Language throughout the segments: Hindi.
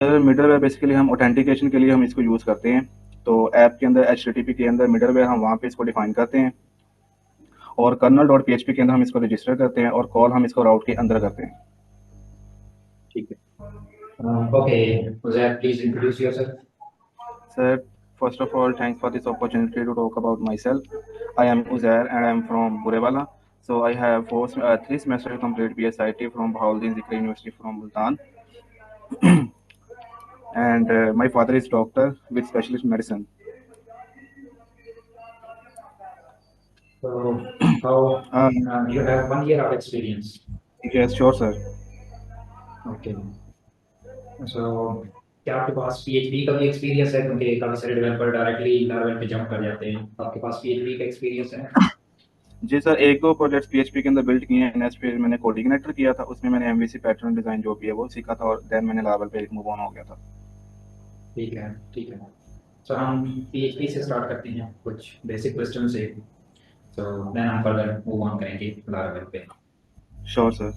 सर मिडलवेयर बेसिकली हम ऑथेंटिकेशन के लिए हम इसको यूज़ करते हैं। तो ऐप के अंदर एचटीटीपी के अंदर मिडलवेयर हम वहाँ पे इसको डिफाइन करते हैं और कर्नल डॉट पीएचपी के अंदर हम इसको रजिस्टर करते हैं और कॉल हम इसको राउट के अंदर करते हैं। ठीक है। Okay, Uzair please introduce yourself. Sir, first of all, thanks for this opportunity to talk about myself. I am Uzair and I am from Burewala. So I have three semesters complete BSIT from Bahauddin Zikri University from Multan. And my father is doctor with specialist medicine. So how Uh, you have 1 year of experience? yes, sure, sir. Okay. So क्या आपके पास पीएचडी का भी एक्सपीरियंस है, क्योंकि काफ़ी सारे डेवलपर डायरेक्टली लारवेल पे जंप कर जाते हैं, तो आपके पास पीएचडी का एक्सपीरियंस है? जी सर, एक दो प्रोजेक्ट्स पीएचपी के अंदर बिल्ड किए हैं। नेक्स्ट फिर मैंने कोऑर्डिनेटर किया था, उसमें मैंने एमवीसी पैटर्न डिजाइन जो भी है वो सीखा था और देन मैंने लावल पे मूव ऑन हो गया था। ठीक है, ठीक है। सो हम पीएचडी से स्टार्ट करते हैं कुछ बेसिक क्वेश्चन से, तो देन हम फर्दर मूव ऑन करेंगे लारवेल पे। Sure sir.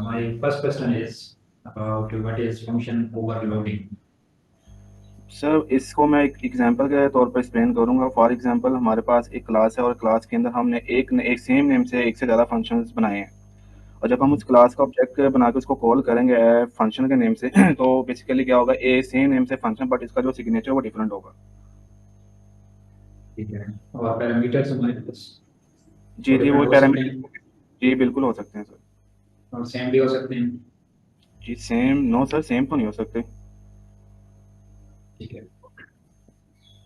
My first question is about what is function overloading. Sir इसको मैं एक एग्जांपल के तौर पर एक्सप्लेन करूंगा। फॉर एग्जांपल हमारे पास एक क्लास है और क्लास के अंदर हमने एक सेम नेम से एक से ज़्यादा फंक्शंस बनाए हैं और जब हम उस क्लास का ऑब्जेक्ट बना के उसको कॉल करेंगे फंक्शन के नेम से तो बेसिकली क्या होगा, ए सेम नेम से फंक्शन बट इसका जो सिग्नेचर वो डिफरेंट होगा। ठीक है। और पैरामीटर्स हमारे पास जी वो जी, वो डिफरेंट हो सकते पैरामीटर। हैं जी बिल्कुल हो सकते हैं सर। और सेम भी हो सकते हैं। जी सेम नो सर, सेम तो नहीं हो सकते। ठीक है।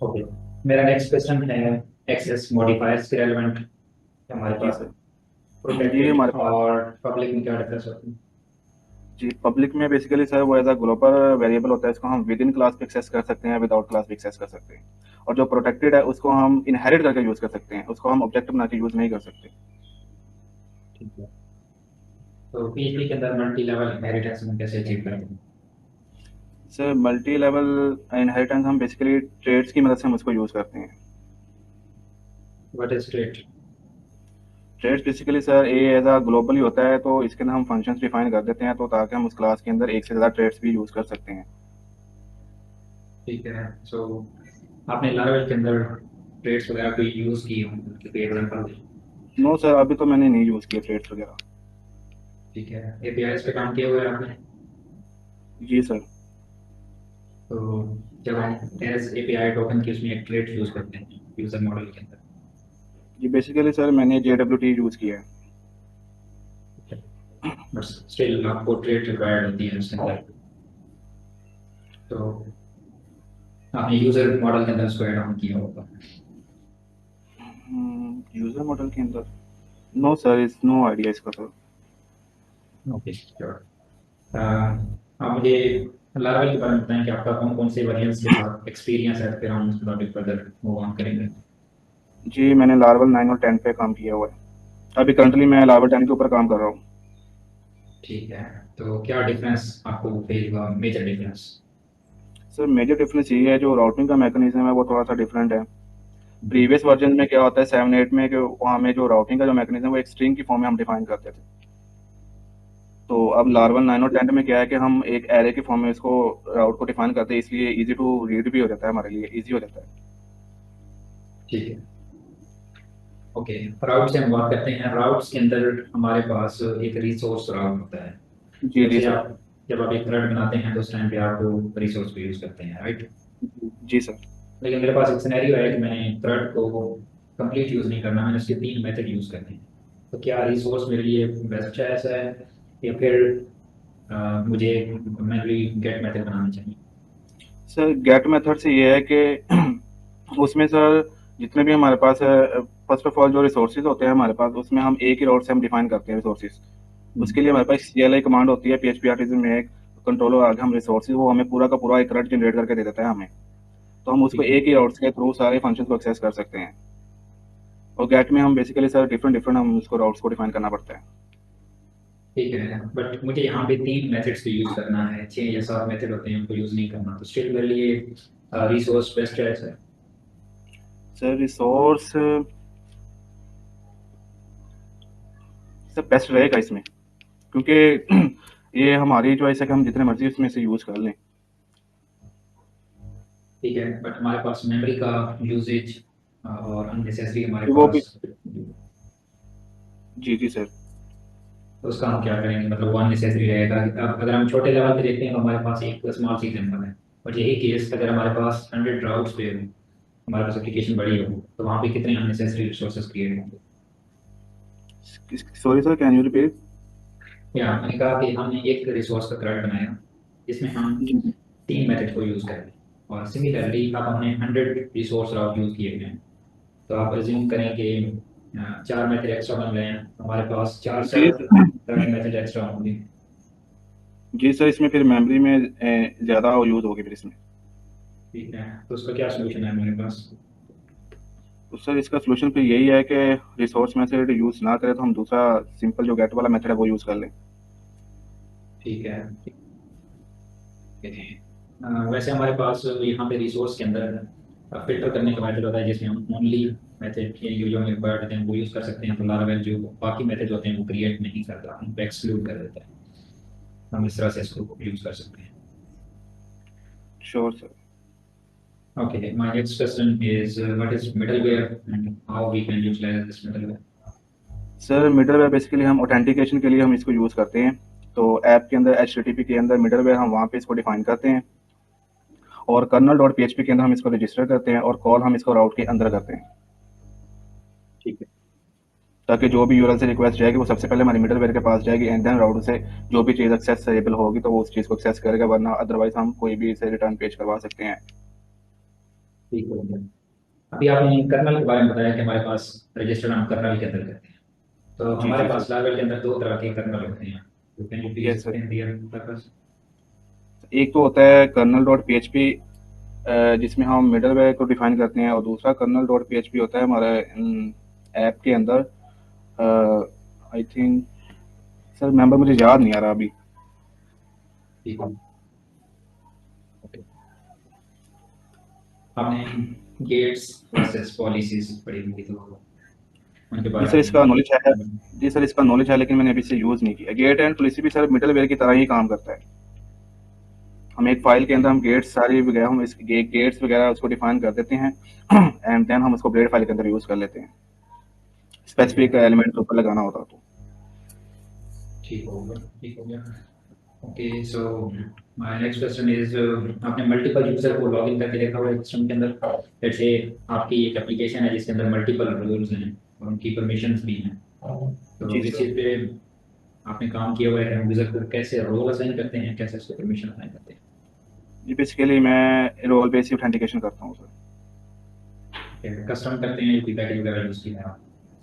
ओके, मेरा नेक्स्ट क्वेश्चन है एक्सेस मॉडिफायर्स के रेलेवेंट हमारे जी पास सर। जी प्रोटेक्टेड हमारे पास। और पब्लिक में क्या डिफरेंस होता है? जी पब्लिक में बेसिकली सर वो एज अ ग्लोबल वेरिएबल होता है, इसको हम विद इन क्लास भी एक्सेस कर सकते हैं, विदाउट क्लास भी एक्सेस कर सकते हैं। और जो प्रोटेक्टेड है उसको हम इनहेरिट करके यूज़ कर सकते हैं, उसको हम ऑब्जेक्ट बना के यूज़ नहीं कर सकते। ठीक है। तो पीएचडी के अंदर मल्टी लेवल इनहेरिटेंस हम कैसे अचीव करेंगे? सर मल्टी लेवल इनहेरिटेंस हम बेसिकली ट्रेड्स की मदद से हम उसको यूज़ करते हैं। What is state? Threads basically sir ये एज अ ग्लोबली होता है, तो इसके अंदर हम फंक्शंस डिफाइन कर देते हैं तो ताकि हम उस क्लास के अंदर एक से ज़्यादा ट्रेड्स भी यूज़ कर सकते हैं। ठीक है। सो आपने लारावेल के अंदर ट्रेड्स वगैरह कोई यूज की हो, कोई एग्जांपल दें? नो सर, अभी तो मैंने नहीं यूज़ किया ट्रेड्स वगैरह। ठीक है। एपीआईज पे काम किया हुआ है आपने? जी सर। तो जब हम एज एपीआई टोकन की उसमें एक ट्रेड यूज करते हैं यूजर मॉडल के अंदर, जी बेसिकली सर मैंने JWT यूज़ किया है। बट स्टिल आपको ट्रेड रिक्वायर्ड होती है उसके अंदर, तो आपने यूजर मॉडल के अंदर उसको ऐड ऑन किया होगा। यूज़र मॉडल के अंदर no sir, is no idea इसका सर। Okay, sure. आप मुझे लारावेल के बारे में बताएं कि आपका कौन कौन से वेरिएंट्स के साथ एक्सपीरियंस है, फिर हम उसके टॉपिक फर्दर मूव ऑन करेंगे। जी मैंने लार्वल 9 और 10 पे काम किया हुआ है। अभी करंटली मैं लार्वल 10 के ऊपर काम कर रहा हूँ। ठीक है। तो क्या डिफरेंस आपको फील हुआ, major difference? Sir major difference ये है जो राउटिंग का मैकेनिज्म है वो थोड़ा सा डिफरेंट है। प्रीवियस वर्जन में क्या होता है 7 8 में कि वहाँ में जो राउटिंग का जो मैकेनिज्म है वो एक स्ट्रिंग की फॉर्म में हम डिफाइन करते थे। तो अब ठीक लार्वल 9 और 10 में क्या है कि हम एक एरे की फॉर्म में इसको राउट को डिफाइन करते हैं, इसलिए इजी टू रीड भी हो जाता है, हमारे लिए इजी हो जाता है। ठीक है। ओके, राउट से हम बात करते हैं। राउट्स के अंदर हमारे पास एक रिसोर्स राउट होता है। जी जी जैसे सर। आप जब आप एक थ्रेड बनाते हैं तो उस टाइम पे आप रिसोर्स को यूज करते हैं, राइट? जी सर। लेकिन मेरे पास एक सिनेरियो है कि मैंने थ्रेड को कंप्लीट यूज नहीं करना, मैंने उसके 3 मेथड यूज करने हैं। तो क्या रिसोर्स मेरे लिए बेस्ट चॉइस है, या फिर मुझे मैनुअली गेट मेथड बनाना चाहिए? सर गेट मेथड से ये है कि उसमें सर जितने भी हमारे पास है, फर्स्ट ऑफ ऑल जो रिसोर्सेज होते हैं हमारे पास उसमें हम एक ही रोड से हम डिफाइन करते हैं रिसोर्सेज। उसके लिए हमारे पास CLI कमांड होती है PHP आर्टिजन में, एक कंट्रोलर आगे हम रिसोर्सेज वो हमें पूरा का पूरा एक रट जनरेट करके दे देता है हमें। तो हम उसको ठीक है। एक ही राउट्स के थ्रू सारे फंक्शन को एक्सेस कर सकते हैं। और गेट में हम बेसिकली सर डिफरेंट डिफरेंट हम उसको राउट्स को डिफाइन करना पड़ता है। ठीक है, बट मुझे यहाँ पे 3 मेथड्स को यूज करना है, 6 या 7 मेथड होते हैं उनको यूज नहीं करना, तो स्टिल मेरे लिए रिसोर्स बेस्ट चॉइस है। सर रिसोर्स सर बेस्ट रहेगा इसमें, क्योंकि ये हमारी चॉइस है कि हम जितने मर्जी उसमें से यूज़ कर लें। ठीक है, बट हमारे पास मेमोरी का यूजेज और अननेसेसरी हमारे वो भी। पास, जी जी सर। तो उसका हम क्या करेंगे, मतलब वो अननेसेसरी रहेगा। अब अगर हम छोटे लेवल पे देखते हैं तो हमारे पास एक स्मॉल सी एग्जाम्पल है, और यही केस अगर हमारे पास 100 राउट्स पे हो, हमारे पास एप्लीकेशन बड़ी हो, तो वहाँ पे कितने अननेसेसरी रिसोर्सेज क्रिएट होंगे। Sorry sir, can you repeat? या मैंने कहा कि हमने एक रिसोर्स का थ्रेड बनाया जिसमें हम जी। 3 मेथड को यूज़ करें, और सिमिलरली अब हमने 100 रिसोर्स राउट यूज़ किए हैं, तो आप रिज्यूम करें कि 4 मेथड एक्स्ट्रा बन गए हैं, हमारे पास चार जी set sir. Thread method extra होंगे। जी सर, इसमें फिर मेमोरी में ज़्यादा यूज़ होगी फिर इसमें। ठीक है, तो उसका क्या सोल्यूशन है हमारे पास। तो सर इसका सलूशन फिर यही है कि रिसोर्स मेथड यूज़ ना करें तो हम दूसरा सिंपल जो गेट वाला मेथड है वो यूज़ कर लें। ठीक है, वैसे हमारे पास यहाँ पे रिसोर्स के अंदर फिल्टर करने का मेथड होता है, जिसमें हम ओनली मेथड के जो हमें रिक्वायर्ड होते हैं वो यूज़ कर सकते हैं, तो लारावेल जो बाकी मेथड होते हैं वो क्रिएट नहीं करता, उनको एक्सक्लूड कर देता है। हम इस तरह से इसको यूज़ कर सकते हैं। Sure sir. Okay, my next question is what is middleware and how we can utilize this middleware? Sir middleware basically हम ऑथेंटिकेशन के लिए हम इसको यूज़ करते हैं। तो ऐप के अंदर HTTP के अंदर मिडलवेयर हम वहाँ पे इसको डिफाइन करते हैं, और कर्नल डॉट PHP के अंदर हम इसको रजिस्टर करते हैं, और कॉल हम इसको राउट के अंदर करते हैं, ठीक है। ताकि जो भी यूआरएल से रिक्वेस्ट जाएगी वो सबसे पहले हमारी मिडलवेयर के पास जाएगी, एंड देन राउटर से जो भी चीज़ एक्सेसिबल होगी तो वो उस चीज़ को एक्सेस करेगा, वरना अदरवाइज हम कोई भी इसे रिटर्न पेज करवा सकते हैं। ठीक हो गया। अभी आपने कर्नल के बारे में बताया कि हमारे पास रजिस्टर हम कर्नल के अंदर करते हैं, तो जी हमारे जी सर। पास लार्वेल के अंदर 2 तरह के कर्नल होते हैं, तो can you please yes sir. Explain their purpose. एक तो होता है कर्नल डॉट PHP, जिसमें हम मिडलवेयर को डिफाइन करते हैं, और दूसरा कर्नल डॉट PHP होता है हमारे ऐप के अंदर। आई थिंक सर मेंबर मुझे याद नहीं आ रहा अभी। ठीक है, ओके। आपने गेट्स वर्सेस पॉलिसीज पढ़ी होंगी, तो उनके जी बारे सर इसका नॉलेज है। में। जी सर इसका नॉलेज है, लेकिन मैंने अभी इसे यूज़ नहीं किया। गेट एंड पॉलिसी भी सर मिडलवेयर की तरह ही काम करता है। हम एक फाइल के अंदर हम गेट्स सारी वगैरह हम इस गेट्स वगैरह उसको डिफाइन कर देते हैं, एंड देन हम उसको ग्रेड फाइल के अंदर यूज़ कर लेते हैं, ठीक है, स्पेसिफिक एलिमेंट के ऊपर लगाना होता तो। ठीक हो गया, ठीक हो गया। Okay, so my next question is, आपने मल्टीपल यूजर को लॉगिन करके देखा हुआ है सिस्टम के अंदर। जैसे आपकी एक एप्लीकेशन है जिसके अंदर मल्टीपल रोल्स हैं और उनकी परमिशंस भी हैं, जी तो इस सर। चीज़ पे आपने काम किया हुआ है, यूजर को कैसे रोल असाइन करते हैं, कैसे उसको परमिशन असाइन करते हैं। जी बेसिकली मैं रोल बेस्ड ऑथेंटिकेशन करता हूँ सर। कस्टम करते हैं, यूपीपैडी वगैरह यूज़ किया है आप।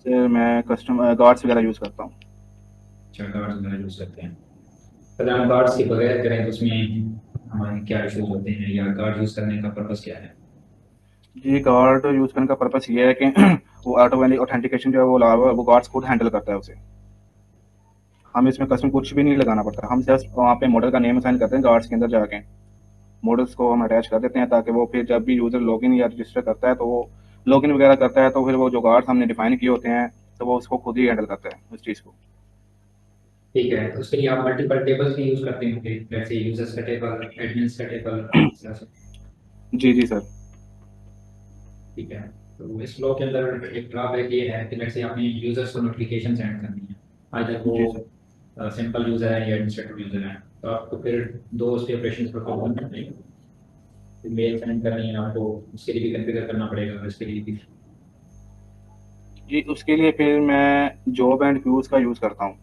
सर मैं कस्टम गार्ड्स वगैरह यूज़ करता हूँ। अच्छा, गार्ड्स वगैरह यूज़ करते हैं। अगर हम गार्ड्स के बगैर करें तो उसमें हमारे क्या इशूज होते हैं, या गार्ड यूज़ करने का पर्पस क्या है। जी गार्ड यूज़ करने का पर्पस ये है कि वो ऑटोमेटिक ऑथेंटिकेशन जो है वो वो गार्ड्स खुद हैंडल करता है उसे। हमें इसमें कस्टम कुछ भी नहीं लगाना पड़ता, हम जस्ट वहाँ पे मॉडल का नेम असाइन करते हैं गार्ड्स के अंदर जाके, मॉडल्स को हम अटैच कर देते हैं, ताकि वो फिर जब भी यूज़र लॉगिन या रजिस्टर करता है तो वो लॉगिन वगैरह करता है तो फिर वो जो गार्ड्स हमने डिफाइन किए होते हैं तो वो उसको खुद ही हैंडल करता है उस चीज़ को। ठीक है, तो उसके लिए आप मल्टीपल टेबल्स भी यूज़ करते होंगे, जैसे यूजर्स का टेबल, एडमिन्स का टेबल, इस तरह से। जी जी सर। ठीक है, तो इस फ्लो के अंदर एक ड्रॉबैक ये है कि जैसे आपने यूजर्स को नोटिफिकेशन सेंड करनी है, आइदर वो जी सर। सिंपल यूजर है या एडमिनिस्ट्रेटिव यूजर है, तो आपको फिर दो उस पे ऑपरेशन परफॉर्म करना पड़ेगा। फिर मेल सेंड करनी है आपको, उसके लिए भी कॉन्फ़िगर करना पड़ेगा, इसके लिए भी। जी उसके लिए फिर मैं जॉब एंड क्यूज़ का यूज़ करता हूँ,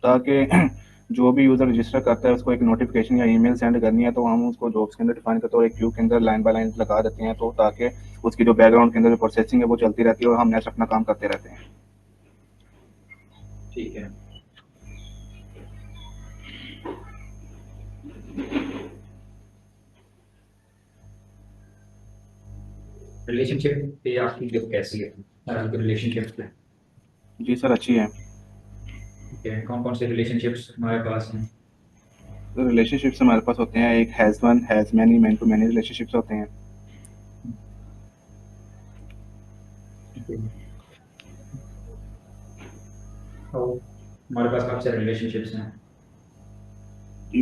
ताकि जो भी यूज़र रजिस्टर करता है उसको एक नोटिफिकेशन या ईमेल सेंड करनी है तो हम उसको जॉब्स के अंदर डिफाइन करते हैं, और एक क्यू के अंदर लाइन बाय लाइन लगा देते हैं, तो ताकि उसकी जो बैकग्राउंड के अंदर जो प्रोसेसिंग है वो चलती रहती है और हम नेक्स्ट अपना काम करते रहते हैं। ठीक है, रिलेशनशिप पे आपकी जो कैसी है, आपकी रिलेशनशिप पे। जी सर अच्छी है। ठीक है, कौन कौन से रिलेशनशिप्स हमारे पास हैं। तो रिलेशनशिप्स हमारे पास होते हैं, एक has one, has many, many to many relationships होते हैं। तो हमारे पास काफ़ी सारे रिलेशनशिप्स हैं,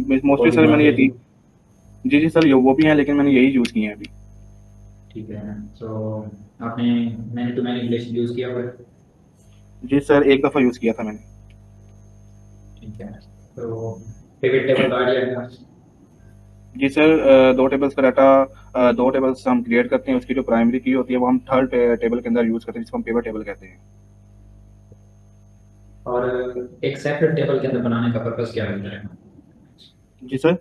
मोस्टली और भी सर मैंने ये बाकी। तीन। जी जी सर ये वो भी हैं, लेकिन मैंने यही यूज़ किए हैं अभी। ठीक है। तो आपने many to many relation use किया हुआ है? जी सर, एक दफ़ा यूज़ किया था मैंने। ठीक है। तो पिवट टेबल का आइडिया है? जी सर, दो टेबल्स का डाटा, दो टेबल्स हम क्रिएट करते हैं, उसकी जो प्राइमरी की होती है वो हम थर्ड टेबल के अंदर यूज़ करते हैं, जिसको हम पिवट टेबल कहते हैं। और एक सेपरेट टेबल के अंदर बनाने का पर्पस क्या होता है? जी सर।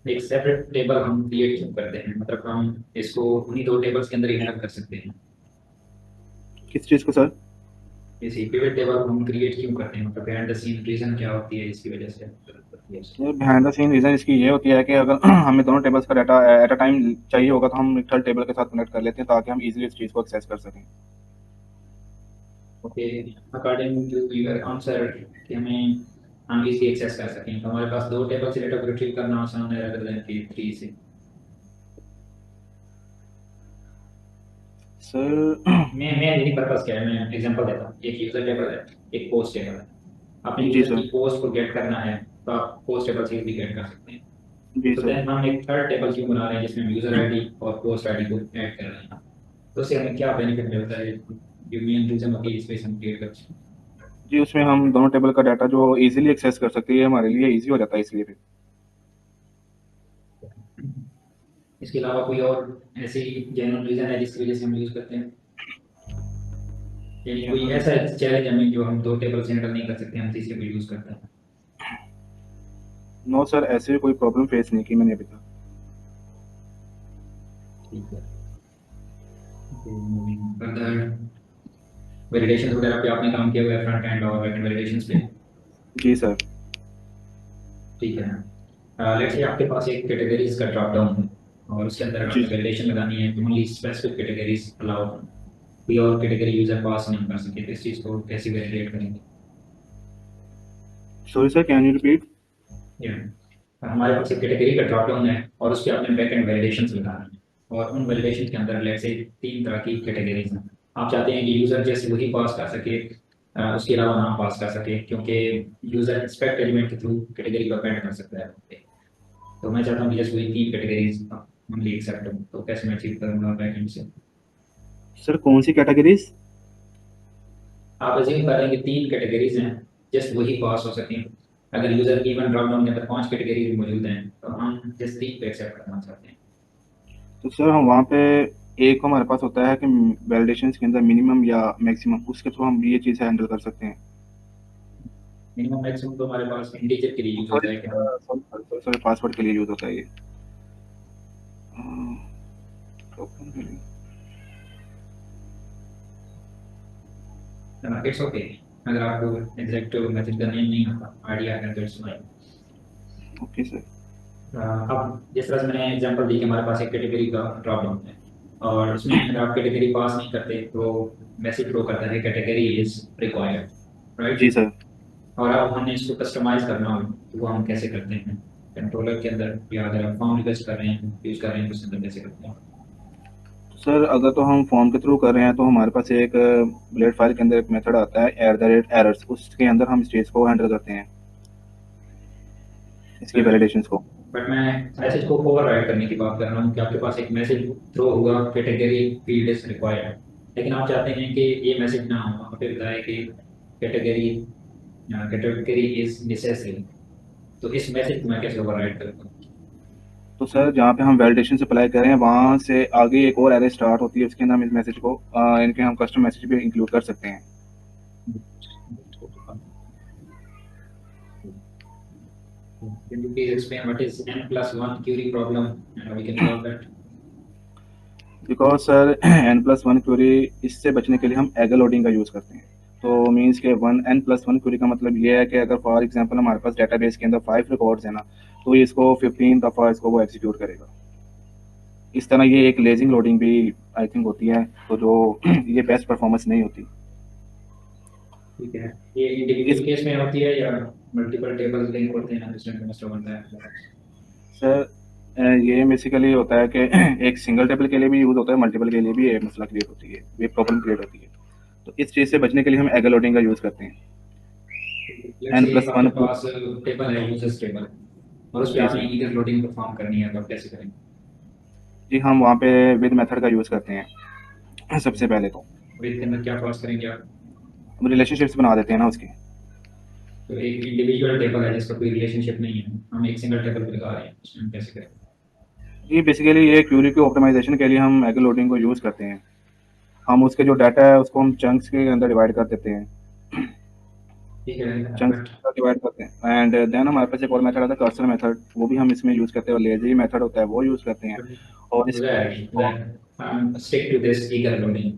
एक सेपरेट टेबल हम क्रिएट क्यों करते हैं, मतलब हम इसको उन्हीं दो टेबल्स के अंदर ही हैंडल कर सकते हैं। किस चीज़ को सर? इसी पिवट टेबल हम क्रिएट क्यों करते हैं, मतलब बिहाइंड द सीन रीजन क्या होती है इसकी वजह से? Yes. Sir behind the scene reason इसकी ये होती है कि अगर हमें दोनों टेबल्स का डाटा एट अ टाइम चाहिए होगा तो हम एक थर्ड टेबल के साथ कनेक्ट कर लेते हैं ताकि हम इजीली इस चीज़ को एक्सेस कर सकें। Okay. According to your answer कि हमें हम इसी एक्सेस कर सकें, तो हमारे पास दो टेबल से डेटा को रिट्रीव करना आसान है rather than कि थ्री से। सर मैं यही पर्पस क्या है, मैं एग्जांपल देता हूँ। एक यूजर टेबल है, एक पोस्ट टेबल है। आपने जी यूजर सर। की पोस्ट को गेट करना है तो आप पोस्ट टेबल से भी गेट कर सकते हैं। जी तो सर। देन हम एक थर्ड टेबल क्यों बना रहे हैं जिसमें हम यूजर आईडी और पोस्ट आईडी को ऐड कर रहे हैं? तो उससे हमें क्या बेनिफिट मिलता है? ये मेन रीजन होती है स्पेस हम क्रिएट करते हैं। जी, उसमें हम दोनों टेबल का डाटा जो इजीली एक्सेस कर सकते हैं, हमारे लिए इजी हो जाता है इसलिए भी। इसके अलावा कोई और ऐसी जेन्युइन रीजन है जिसकी वजह से हम यूज करते हैं? यानी कोई जनरल। ऐसा चैलेंज हमें जो हम दो टेबल से हैंडल नहीं कर सकते, हम तीसरे को यूज करते हैं? नो सर, ऐसे कोई प्रॉब्लम फेस नहीं की मैंने अभी तक। ठीक है। फर्दर वैलिडेशन वगैरह पे आपने काम किया हुआ है, फ्रंट एंड और बैक एंड वैलिडेशंस पे? जी सर। ठीक है। लेट्स से आपके पास एक कैटेगरीज का ड्रॉप डाउन है और उसके अंदर जी आपने वैलिडेशन लगानी है कि ओनली स्पेसिफिक कैटेगरीज अलाउ, कोई और कैटेगरी यूजर पास नहीं कर सके, तो इस चीज़ को कैसे वैलिडेट करेंगे? Sorry sir, can you repeat? हमारे पास एक कैटेगरी का ड्रॉप डाउन है और उस पर आपने बैक एंड वैलिडेशंस लगाना है, और उन वैलिडेशन के अंदर लेट्स से तीन तरह की कैटेगरीज हैं। आप चाहते हैं कि यूजर जैसे वही पास कर सके, उसके अलावा ना पास कर सके, क्योंकि यूजर इंस्पेक्ट एलिमेंट के थ्रू कैटेगरी को अपेंड कर सकता है। तो मैं चाहता हूँ कि जैसे वही तीन कैटेगरीज ओनली एक्सेप्ट हो, तो कैसे मैं अचीव करूंगा बैक एंड से? सर कौन सी कैटेगरीज? आप अज्यूम कर रहे हैं कि तीन कैटेगरीज हैं, जस्ट वही पास हो सकें। अगर यूजर की इवन ड्रॉप डाउन के अंदर पांच कैटेगरीज मौजूद हैं तो हम जस्ट तीन पे एक्सेप्ट करना चाहते हैं। तो सर हम वहाँ पे एक हमारे पास होता है कि वैलिडेशन के अंदर मिनिमम या मैक्सिमम, उसके थ्रू हम ये चीज़ हैंडल कर सकते हैं। मिनिमम मैक्सिमम तो हमारे पास इंटीजर के लिए यूज सॉरी होता है कि हम सॉरी सर, पासवर्ड के लिए यूज़ होता है ये। टोकन। It's okay. अगर आपको एग्जैक्ट मेथड का नेम नहीं आता, आइडिया है, तो इट्स फाइन। Okay sir. अब जिस तरह से मैंने एग्जांपल दी कि हमारे पास एक कैटेगरी का ड्रॉप डाउन है और उसमें अगर आप कैटेगरी पास नहीं करते तो मैसेज थ्रो करता है कैटेगरी इज रिक्वायर्ड, जी राइट? सर। और अब हमने इसको कस्टमाइज करना हो तो वो हम कैसे करते हैं? कंट्रोलर के अंदर, या अगर आप फॉर्म रिक्वेस्ट कर रहे हैं, यूज कर रहे हैं, तो उसके अंदर कैसे करते हैं? सर अगर तो हम फॉर्म के थ्रू कर रहे हैं तो हमारे पास एक बुलेट फाइल के अंदर एक मेथड आता है @errors, उसके अंदर हम स्टेज को हैंडल करते हैं, इसकी वैलिडेशंस को। बट मैं मैसेज को ओवरराइड करने की बात कर रहा हूँ कि आपके पास एक मैसेज थ्रो हुआ कैटेगरी फील्ड इज रिक्वायर्ड, लेकिन आप चाहते हैं कि ये मैसेज ना हो, वहाँ पे बताए कि कैटेगरी कैटेगरी इज नेसेसरी, तो इस मैसेज को मैं कैसे ओवरराइड करूँगा? तो सर जहाँ पे हम वैलिडेशन से अप्लाई कर रहे हैं वहाँ से आगे एक और एरे स्टार्ट होती है, उसके अंदर हम इस मैसेज को इनके हम कस्टम मैसेज भी इंक्लूड कर सकते हैं। Can you please explain what is n+1 query problem and how we can solve that? Because sir n+1 query, इससे बचने के लिए हम एगल लोडिंग का यूज़ करते हैं। तो मीन्स के n+1 क्वेरी का मतलब ये है कि अगर फॉर एग्जांपल हमारे पास डेटाबेस के अंदर 5 रिकॉर्ड्स हैं ना, तो ये इसको 15 दफ़ा इसको वो एग्जीक्यूट करेगा। इस तरह ये एक लेजिंग लोडिंग भी आई थिंक होती है, तो जो ये बेस्ट परफॉर्मेंस नहीं होती। ठीक है। ये इस इंडिविजुअल केस में होती है या मल्टीपल टेबल लिंक होते हैं जिसमें मास्टर बनता है? सर ये बेसिकली होता है कि एक सिंगल टेबल के लिए भी यूज़ होता है, मल्टीपल के लिए भी ये मसला क्रिएट होती है, ये प्रॉब्लम क्रिएट होती है। तो इस चीज़ से बचने के लिए हम एगल लोडिंग का यूज़ करते हैं। लेट्स एन से प्लस आपके वन पास टेबल है, यूजर्स टेबल, और उस पे जी आपने सर। ईगर लोडिंग परफॉर्म करनी है, तो आप कैसे करेंगे? जी, हम वहाँ पे विद मेथड का यूज़ करते हैं सबसे पहले तो। विद के अंदर क्या पास करेंगे आप? हम रिलेशनशिप्स बना देते हैं ना उसकी। तो एक इंडिविजुअल टेबल है जिसका कोई रिलेशनशिप नहीं है, हम एक सिंगल टेबल पे लगा रहे हैं, उसमें हम कैसे करें? जी, बेसिकली ये क्यूरी की ऑप्टिमाइज़ेशन के लिए हम एग लोडिंग को यूज़ करते हैं। हम उसके जो डाटा है उसको हम चंक्स के अंदर डिवाइड कर देते हैं। ठीक है, चंक्स बट का डिवाइड करते हैं एंड देन हमारे पास एक और मेथड आता है कर्सर मेथड, वो भी हम इसमें यूज़ करते हैं, और लेज़ी मेथड होता है वो यूज़ करते हैं। और इस stick to this eager loading.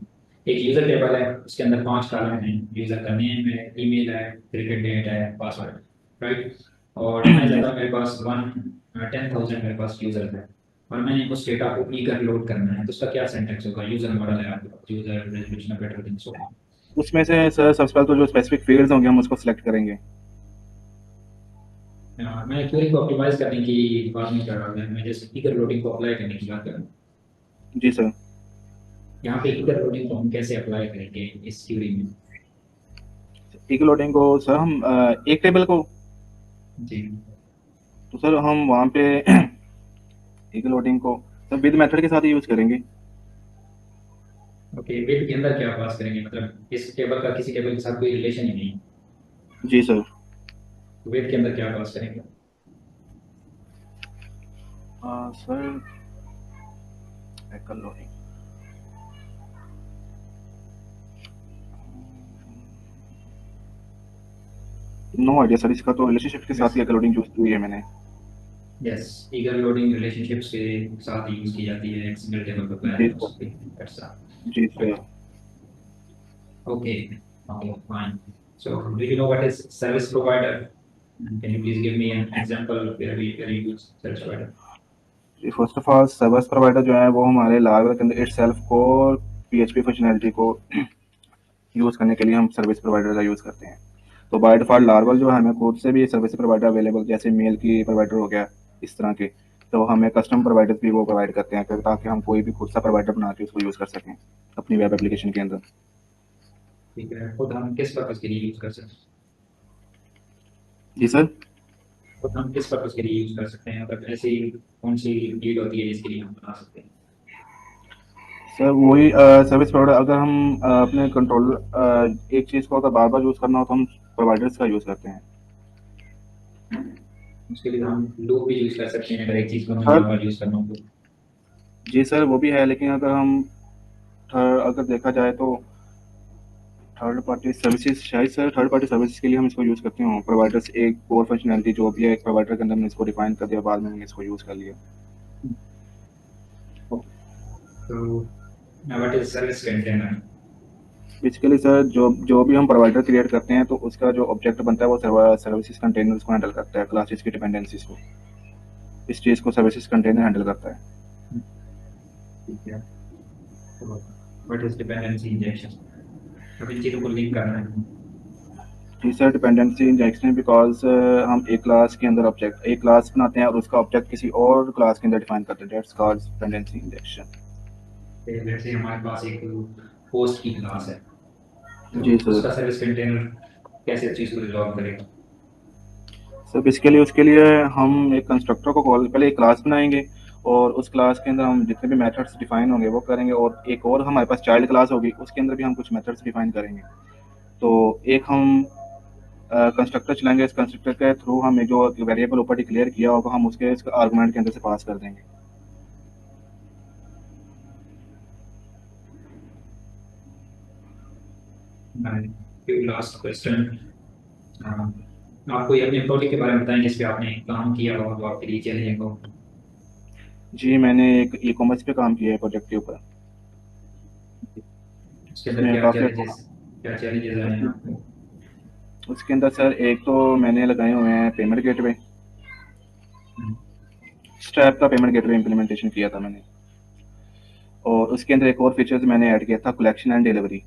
एक यूजर टेबल है, उसके अंदर 5 कॉलम हैं, यूजर का नेम है, ईमेल है, क्रिकेट डेट है, पासवर्ड, राइट? और मैं जी चाहता हूँ मेरे पास 10,000 मेरे पास यूजर है, और मैंने उस डेटा को ईगर लोड करना है, तो उसका क्या सिंटैक्स होगा? यूजर मॉडल है आपके पास, user resolution better than so. उसमें से सर सबसे पहले तो जो स्पेसिफिक फील्ड्स होंगे हम उसको सिलेक्ट करेंगे। मैं क्वेरी को ऑप्टिमाइज करने की बात नहीं कर रहा था, मैं जैसे ईगर लोडिंग को अप्लाई करने की बात कर रहा हूँ। जी सर। यहाँ पे ईगर लोडिंग को हम कैसे अप्लाई करेंगे इस क्वेरी में? एक लोडिंग को सर हम एक टेबल को, जी। तो सर हम वहाँ पे एक लोडिंग को सर विद मेथड के साथ ही यूज़ करेंगे। ओके, वेट के अंदर क्या पास करेंगे? मतलब इस टेबल का किसी टेबल के साथ कोई रिलेशन ही नहीं, जी सर। तो वेट के अंदर क्या पास करेंगे? सर एक लोडिंग, नो आइडिया सर, इसका तो रिलेशनशिप के साथ बस, ही एक लोडिंग यूज़ की है मैंने। यस, ईगर लोडिंग रिलेशनशिप्स के साथ यूज की जाती है एक सिंगल टेबल पर जी पैरेलल सर। उसके, ऐसा, जी sir. Right? Okay, okay, fine. So, do you know what is service provider? Can you please give me an example where you use service provider? जी, first of all service provider जो है वो हमारे लार्वा के अंदर इटसेल्फ को पीएचपी फंक्शनैलिटी को यूज़ करने के लिए हम सर्विस प्रोवाइडर का यूज़ करते हैं। तो बाय डिफ़ॉल्ट लार्वल जो है हमें खुद से भी सर्विस प्रोवाइडर अवेलेबल, जैसे मेल की प्रोवाइडर हो गया, इस तरह के। तो हमें कस्टम प्रोवाइडर्स भी वो प्रोवाइड करते हैं ताकि हम कोई भी खुद सा प्रोवाइडर बना के उसको यूज़ कर सकें अपनी वेब एप्लीकेशन के अंदर। ठीक है, खुद हम किस पर्पज के लिए यूज कर सकते हैं? जी सर। खुद हम किस पर्पज के लिए यूज कर सकते हैं, मतलब ऐसी कौन सी डील होती है जिसके लिए हम बना सकते हैं? सर वही सर्विस प्रोवाइडर, अगर हम अपने कंट्रोल एक चीज़ को अगर बार बार यूज़ करना हो तो हम प्रोवाइडर्स का यूज़ करते हैं। उसके लिए हम लूप भी यूज कर सकते हैं, अगर एक चीज को हमें सर बार बार यूज करना हो तो। जी सर, वो भी है, लेकिन अगर हम अगर देखा जाए तो थर्ड पार्टी सर्विसेज, शायद सर थर्ड पार्टी सर्विसेज के लिए हम इसको यूज़ करते हो। प्रोवाइडर्स एक कोर फंक्शनैलिटी जो भी है एक प्रोवाइडर के अंदर हमने इसको डिफाइन कर दिया, बाद में हमने इसको यूज़ कर लिया। तो what is service container? Basically sir जो जो भी हम प्रोवाइडर क्रिएट करते हैं तो उसका जो ऑब्जेक्ट बनता है वो सर्विसेज कंटेनर्स को हैंडल करता है, क्लासेस की डिपेंडेंसीज को। इस चीज़ को सर्विसेज कंटेनर हैंडल करता है। ठीक है, तो व्हाट इज डिपेंडेंसी इंजेक्शन? अब इन चीजों को लिंक करना है। जी सर, डिपेंडेंसी इंजेक्शन बिकॉज हम एक क्लास के अंदर ऑब्जेक्ट एक क्लास बनाते हैं और उसका ऑब्जेक्ट किसी और क्लास के अंदर डिफाइन करते हैं, that's called dependency injection. Let's say हमारे पास एक पोस्ट की क्लास है, तो जी सर। उसका सर्विस कंटेनर कैसे चीज को रिजॉल्व करेगा? सर बेसिकली उसके लिए हम एक कंस्ट्रक्टर को कॉल, पहले एक क्लास बनाएंगे और उस क्लास के अंदर हम जितने भी मेथड्स डिफाइन होंगे वो करेंगे, और एक और हमारे पास चाइल्ड क्लास होगी उसके अंदर भी हम कुछ मेथड्स डिफाइन करेंगे। तो एक हम कंस्ट्रक्टर चलाएंगे, इस कंस्ट्रक्टर के थ्रू हम एक जो वेरिएबल ऊपर डिक्लेयर किया होगा हम उसके आर्गुमेंट के अंदर से पास कर देंगे। लास्ट क्वेश्चन, आप कोई अपने प्रोजेक्ट के बारे में बताएं जिस पे आपने काम किया हो तो आपके लिए चैलेंजिंग हो। जी, मैंने एक ई कॉमर्स पे काम किया है प्रोजेक्ट के ऊपर। उसके अंदर उसमें काफ़ी क्या चैलेंजेस आए हैं आपको? उसके अंदर सर एक तो मैंने लगाए हुए हैं पेमेंट गेटवे, स्ट्रैप का पेमेंट गेटवे इम्प्लीमेंटेशन किया था मैंने। और उसके अंदर एक और फीचर्स मैंने ऐड किया था, कलेक्शन एंड डिलीवरी।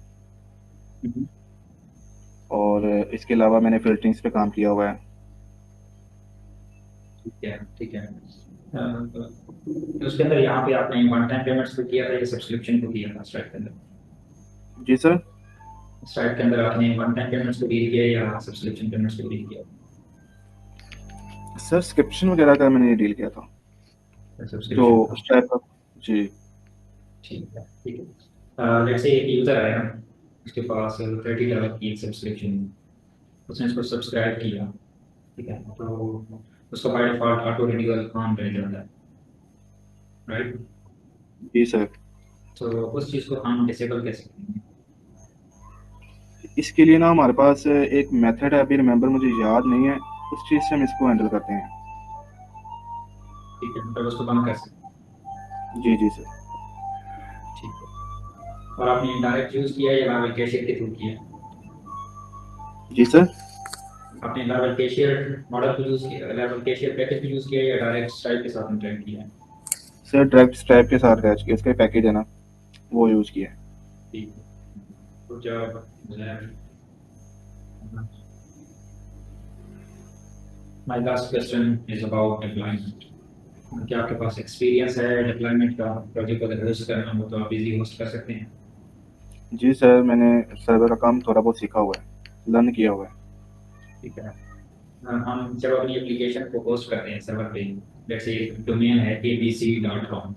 हम्म। और इसके अलावा मैंने फिल्टरिंग्स पे काम किया हुआ है। ठीक है, ठीक है। तो उसके अंदर यहाँ पे आपने वन टाइम पेमेंट्स को किया था या सब्सक्रिप्शन को किया था स्ट्राइक के अंदर? जी सर। स्ट्राइक के अंदर आपने वन टाइम पेमेंट्स को डील किया या सब्सक्रिप्शन पेमेंट्स को डील किया? सब्सक्रिप्शन वगैरह का मैंने डील किया था, जो सब्सक्रिप्शन का। स्ट्रैप का। जी ठीक है, ठीक है। लेट्स से एक यूज़र आया, उसके पास $30 की एक सब्सक्रिप्शन, उसने इसको सब्सक्राइब किया, ठीक है, तो उसका by default auto renewal on रह जाता है, राइट? जी सर। तो उस चीज़ को हम डिसेबल कैसे करेंगे? इसके लिए ना हमारे पास एक मेथड है, अभी रिमेंबर मुझे याद नहीं है, उस चीज़ से हम इसको हैंडल करते हैं। ठीक है, मतलब उसको बंद कर सकते जी जी सर। हैं, ठीक है। और आपने डायरेक्ट यूज़ किया है या लाइव कैशियर के थ्रू किया है? जी सर। आपने लाइव कैशियर मॉडल को यूज़ किया, लाइव कैशियर पैकेज को यूज़ किया है या डायरेक्ट स्ट्राइप के साथ इंटरेक्ट किया है? सर डायरेक्ट स्ट्राइप के साथ अटैच किया, इसका पैकेज है ना, वो यूज़ किया है। ठीक है, तो जब my last question is about deployment. क्या आपके पास एक्सपीरियंस है डिप्लॉयमेंट का? प्रोजेक्ट अगर होस्ट करना हो तो आप इजी होस्ट कर सकते हैं। जी सर, मैंने सर्वर का काम थोड़ा बहुत सीखा हुआ है, लर्न किया हुआ है। ठीक है। हम जब अपनी एप्लीकेशन को होस्ट करते हैं सर्वर पे, जैसे डोमेन है abc.com,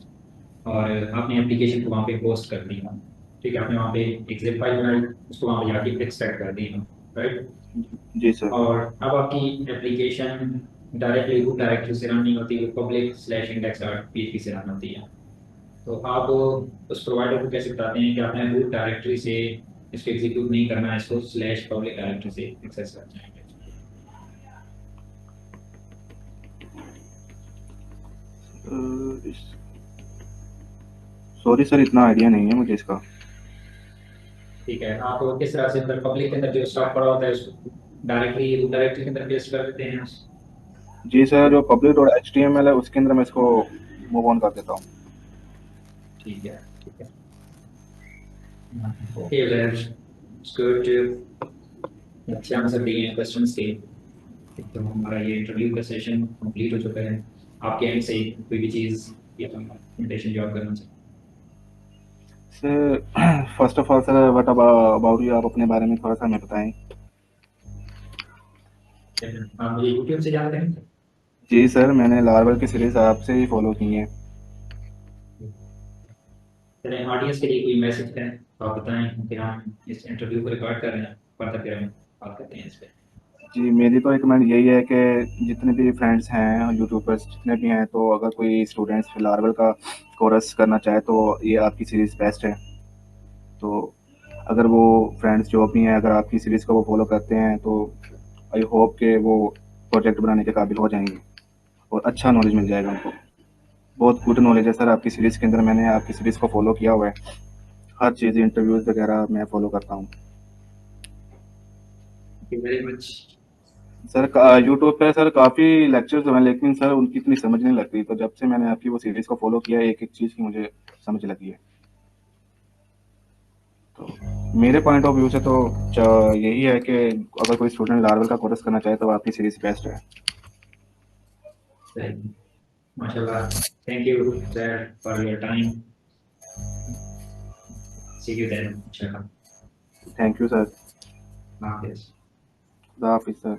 और आपने एप्लीकेशन को वहाँ पे होस्ट कर दिया, ठीक है, आपने वहाँ पे एक जिप फाइल बनाई, उसको वहाँ पे जाके एक्सट्रैक्ट कर दिया, राइट? जी सर। और अब आपकी एप्लीकेशन डायरेक्टली रूट डायरेक्टरी से रन नहीं होती, वो public/index.php से रन होती है। तो आप उस प्रोवाइडर को कैसे बताते हैं कि आपने रूट डायरेक्टरी से इसको एग्जीक्यूट नहीं करना है, इसको स्लैश पब्लिक डायरेक्टरी से एक्सेस करना है? सॉरी सर, इतना आइडिया नहीं है मुझे इसका। ठीक है, आप किस तरह से अंदर पब्लिक के अंदर जो स्टॉक पड़ा होता है उसको डायरेक्टली रूट डायरेक्टरी के अंदर पेस्ट कर देते हैं? जी सर, जो public dot H T M L है उसके अंदर मैं इसको मूव ऑन कर देता हूँ। ठीक है, ठीक है। ओके, इट्स गुड, अच्छे आंसर दिए हैं क्वेश्चंस के। तो हमारा ये इंटरव्यू का सेशन कंप्लीट हो चुका है। आपके एंड से कोई भी चीज़ या प्रेजेंटेशन जो आप करना चाहें? Sir first of all sir, what about you, आप अपने बारे में थोड़ा सा हमें बताएं। आप मुझे यूट्यूब से जानते हैं? जी सर, मैंने लार्वल की सीरीज आपसे ही फॉलो की है। चलें, ऑडियंस के लिए कोई मैसेज है तो आप बताएं कि हम इस इंटरव्यू को रिकॉर्ड कर रहे हैं, फर्दर फिर हम बात करते हैं इस पे। जी, मेरी तो रिकमेंड यही है कि जितने भी फ्रेंड्स हैं यूट्यूबर्स जितने भी हैं, तो अगर कोई स्टूडेंट्स लार्वल का कोर्स करना चाहे तो ये आपकी सीरीज़ बेस्ट है। तो अगर वो फ्रेंड्स जो भी हैं, अगर आपकी सीरीज़ को वो फॉलो करते हैं तो आई होप कि वो प्रोजेक्ट बनाने के काबिल हो जाएंगे और अच्छा नॉलेज मिल जाएगा उनको। बहुत गुड नॉलेज है सर आपकी सीरीज़ के अंदर, मैंने आपकी सीरीज़ को फॉलो किया हुआ है, हर चीज़ इंटरव्यूज़ वगैरह मैं फॉलो करता हूँ। Thank you very much. Sir YouTube पे सर काफ़ी लेक्चर्स हैं, लेकिन सर उनकी इतनी समझ नहीं लगती, तो जब से मैंने आपकी वो सीरीज़ को फॉलो किया है, एक एक चीज़ की मुझे समझ लगी है। तो मेरे पॉइंट ऑफ व्यू से तो यही है कि अगर कोई स्टूडेंट लार्वल का कोर्स करना चाहे तो आपकी सीरीज़ बेस्ट है। माशाल्लाह, thank you sir for your time. See you then इंशाल्लाह। Thank you sir. हाफिज़। खुदा हाफिज़ सर।